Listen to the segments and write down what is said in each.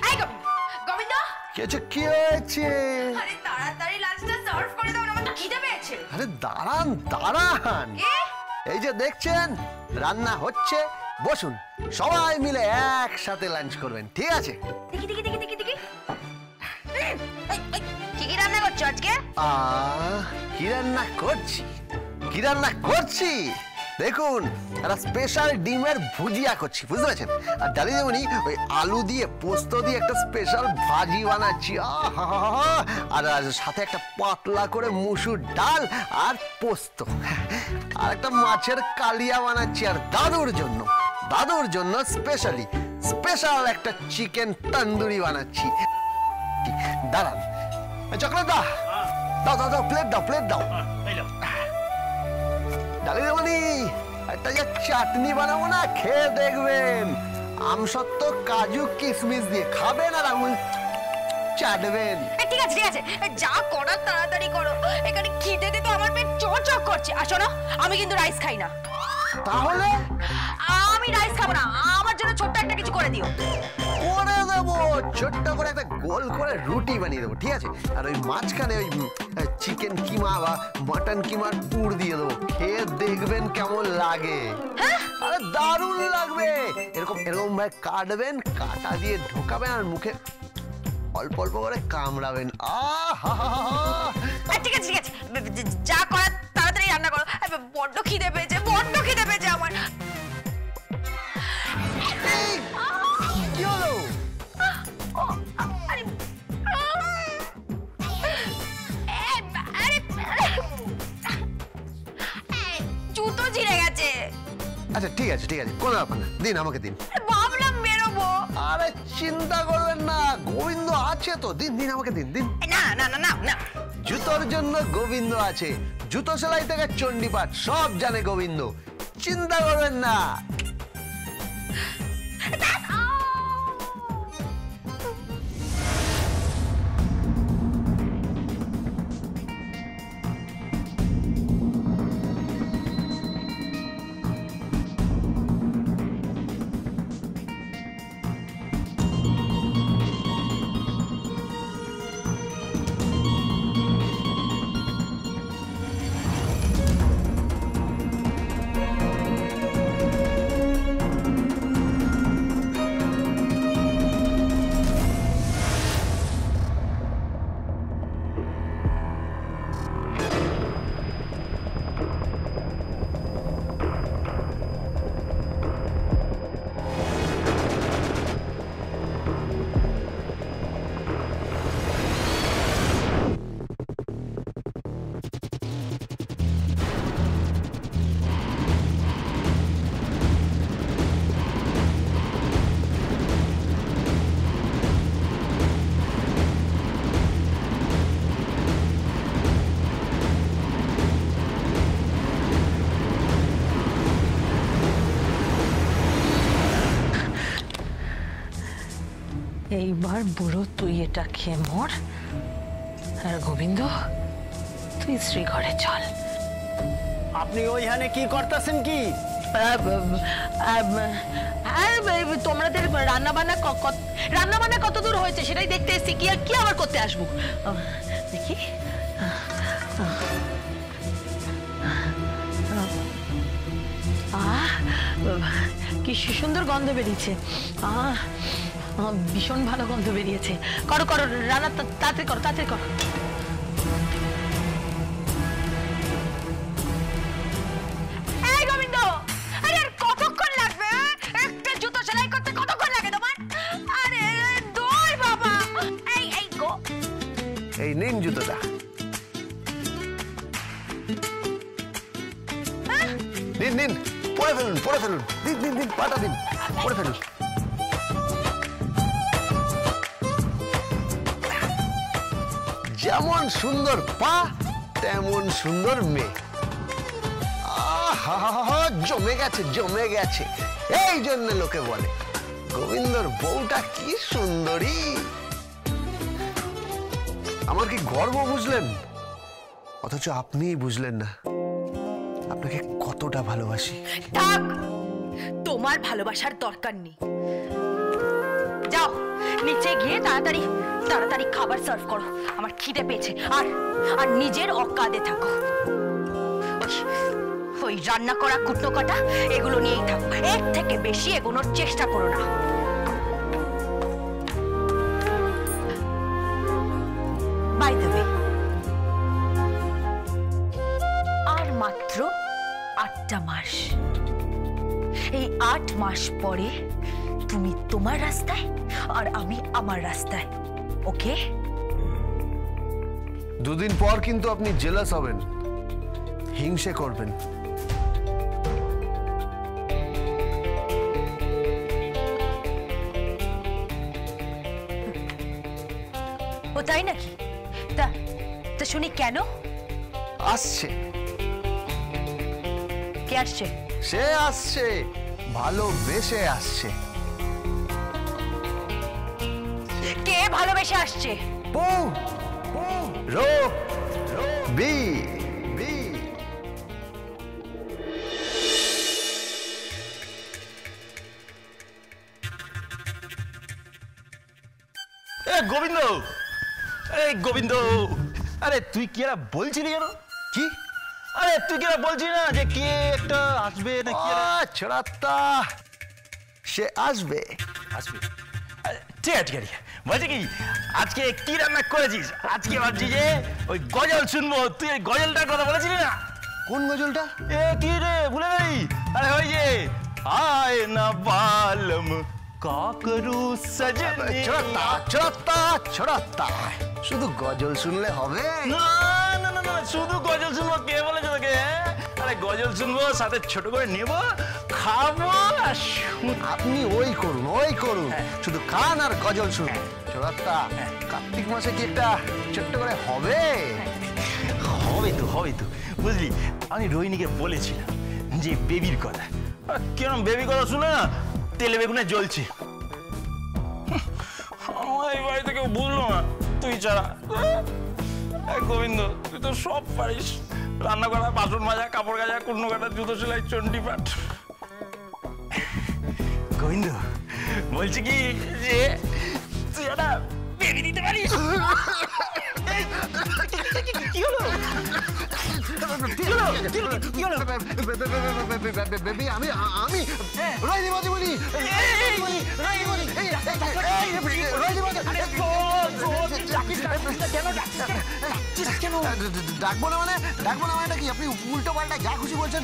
এই গোবিন্দ, গোবিন্দ কি হয়েছে? আরে তাড়াতাড়ি লাঞ্চটা সার্ভ করে দাও, আমার খিদে পেয়েছে। আরে দাঁড়ান দাঁড়ান, এই যে দেখছেন রান্না হচ্ছে, বসুন, সবাই মিলে একসাথে লাঞ্চ করবেন, ঠিক আছে? দেখি দেখি দেখি দেখি দেখি কি কি রান্না করছো আজকে? কি রান্না করছি, কি রান্না করছি দেখুন, একটা স্পেশাল ডিমের ভুজিয়া করছি, বুঝতে পারছেন? আর ডালি যেমনি ওই আলু দিয়ে পোস্ত দিয়ে একটা স্পেশাল ভাজি বানাচ্ছি, আর সাথে একটা পাতলা করে মুসুর ডাল আর পোস্ত, আর একটা মাছের কালিয়া বানাচ্ছি, আর দাদুর জন্য স্পেশাল একটা চিকেন তন্দুরি বানাচ্ছি। দাঁড়ান, চকলেট দাও, প্লেট দাও। ডালি দেবনি একটা যে চাটনি বানাবো না, খেয়ে দেখবেন, আমসত্ব কাজু কিশমিশ দিয়ে খাবেন আর আঙুল চাটবেন। ঠিক আছে যা করার তাড়াতাড়ি করো, এখানে খিদেতে তো আমার পেট চোখ করছে। আসো না, আমি কিন্তু রাইস খাই না। তাহলে আমি রাইস খাবো না, আমার জন্য ছোট্ট একটা কিছু করে দিও। করে দেবো, ছোট্ট করে একটা গোল করে রুটি বানিয়ে দেবো, ঠিক আছে? আর ওই মাঝখানে ওই চিকেন কিমা বা মাটন কিমার পুর দিয়ে দেবো, খেয়ে দেখবেন কেমন লাগে। আরে দারুণ লাগবে, এরকম ভাবে কাটবেন, কাটা দিয়ে ঢোকাবেন আর মুখে অল্প অল্প করে কামড়াবেন। ঠিক আছে যা করার তাড়াতাড়ি রান্না করো, বড্ড খিদে পেয়েছে আমার। কি হলো? জুতো ছিঁড়ে গেছে। আচ্ছা ঠিক আছে কোনো ব্যাপার না, দিন আমাকে দিন। ভাবলাম বেরোবো। আরে চিন্তা করবেন না, গোবিন্দ আছে তো, দিন আমাকে দিন। না, জুতোর জন্য গোবিন্দ আছে, জুতো সেলাই থেকে চণ্ডীপাঠ সব জানে গোবিন্দ, চিন্তা করবেন না। এইবার বুড়ো তুই এটা খেয়ে মর, আর গোবিন্দ তুই শ্রী ঘরে চল। আপনি ওইখানে কি করতেছেন কি? তোমাদের রান্না বান্না কত দূর হয়েছে সেটাই দেখতে এসেছি, কি আবার করতে আসবো দেখি। কি সুন্দর গন্ধ বেরিয়েছে, ভীষণ ভালো গন্ধ বেরিয়েছে। করো রান্না তাড়াতাড়ি করো। এই গোবিন্দ, আরে কতক্ষণ লাগবে? একটা জুতো সেলাই করতে কতক্ষণ লাগে তোমার? আরে দৌড় বাবা। এই গো, এই নিন জুতোটা। দিন পরে ফেলুন, দিন পাটা দিন, পরে ফেলুন। যেমন সুন্দর পা তেমন সুন্দর মেয়ে, জমে গেছে। এই জন্য লোকে বলে গোবিন্দর বউটা কি সুন্দরী। আমার কি গর্ব বুঝলেন? অথচ আপনিই বুঝলেন না আপনাকে কতটা ভালোবাসি। থাক, তোমার ভালোবাসার দরকার নেই। যাও নিচে গিয়ে তাড়াতাড়ি তাড়াতাড়ি খাবার সার্ভ করো, আমার খিদে পেয়েছে। আর আর নিজের অকাদে থাকো, ওই রান্না করা কুটনো কাটা এগুলো নিয়েই থাকো, এর থেকে বেশি এগোনোর চেষ্টা করো না। বাই দ্য ওয়ে, আর মাত্র 8টা মাস। এই 8 মাস পরে তুমি তোমার রাস্তায় আর আমি আমার রাস্তায়, ওকে? 2 দিন পর কিন্তু আপনি জেলাস হবেন, হিংসে করবেন। ও তাই নাকি? তা তা শুনি কেন? আসছে, কে আসছে? সে আসছে, ভালোবেসে আসছে। কে ভালোবেসে আসছে? বউ, রো, বি, বি। গোবিন্দ, এই গোবিন্দ, আরে তুই কি আর বলছিলি জানো? কি? আরে তুই কি আর বলছিস না যে কে একটা আসবে না কি? ছড়াত্তা, সে আসবে। আসবে, ঠিক আছে ঠিক আছে। বলছি কি, আজকে কি রান্না করেছিস? আজকে ভাবছি যে ওই গজল শুনবো। তুই ওই গজলটার কথা বলেছিলি না? কোন গজলটা? এ কি রে, ভুলে গেলি? আরে ওই যে আয় না বালম কাকরু সজনী। ছড়াত্তা, ছড়াত্তা, ছড়াত্তা। শুধু গজল শুনলে হবে? না না না না, শুধু গজল শুনবো? কে বলেছে তোকে? আরে গজল শুনবো, সাথে ছোট করে নেব, খাবো আর আপনি ওই করুন, ওই করুন, শুধু খান আর গজল শুনুন। ছড়াত্তা, কার্তিক মাসে কি একটা ছোট্ট করে হবে? হবে তো, হবে তো। বুঝলি, আমি রোহিণীকে বলেছিলাম যে বেবির কথা। কেন বেবি কথা শুনে না তেলে বেগুনে জ্বলছে। আমার এই বাড়ি থেকে বুঝলো না তুই ছাড়া। গোবিন্দ, তুই তো সব পারিস, রান্না করা, বাসন মাজা, কাপড় কাচা, কুন্নো কাটা, জুতো সেলাই, চন্ডি পাঠ। গোবিন্দ, বলছি কি যে তুই একটা বেবি দিতে পারিস? কি হলো? বেবি, আমি রোহিণী বৌদি বলি, ডাকবো না মানে? ডাকবো না মানে কি? আপনি উল্টো পাল্টা যা খুশি বলছেন।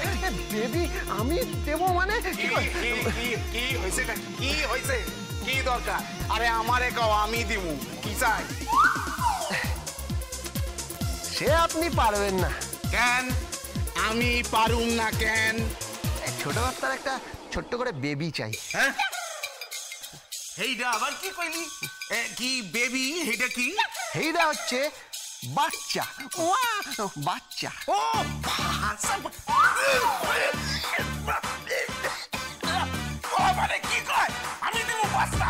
বেবি আমি দেবো মানে? কি হয়েছে? কি হয়েছে? কি দরকার? আরে আমারে কও, আমি দিমু। কি চাই? সে আপনি পারবেন না। কেন আমি পারুম না? কেন? ছোট বাচ্চার একটা ছোট্ট করে বেবি চাই। হ্যাঁ, হেইডা আবার কি কইলি? কি বেবি? হেইডা কি? এইটা হচ্ছে বাচ্চা। বাচ্চা। ও বাচ্চা। ও মানে কি কয়? আমি দিমু বাচ্চা?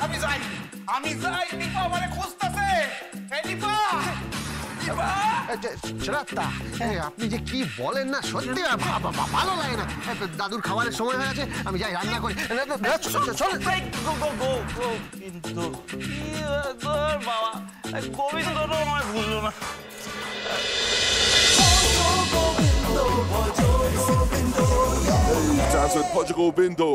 আমি যাই, আমি যাই। দীপা আমারে খুঁজতেছে। এই দীপা, দীপা। শ্রাত্তা, আপনি যে কি বলেন না, সত্যি ভালো লাগে না। দাদুর খাবারের সময় হয়ে গেছে, আমি যাই রান্না করি। বাবা, গোবিন্দ আমায় বুঝলো না। Dance with Portugal Bindo.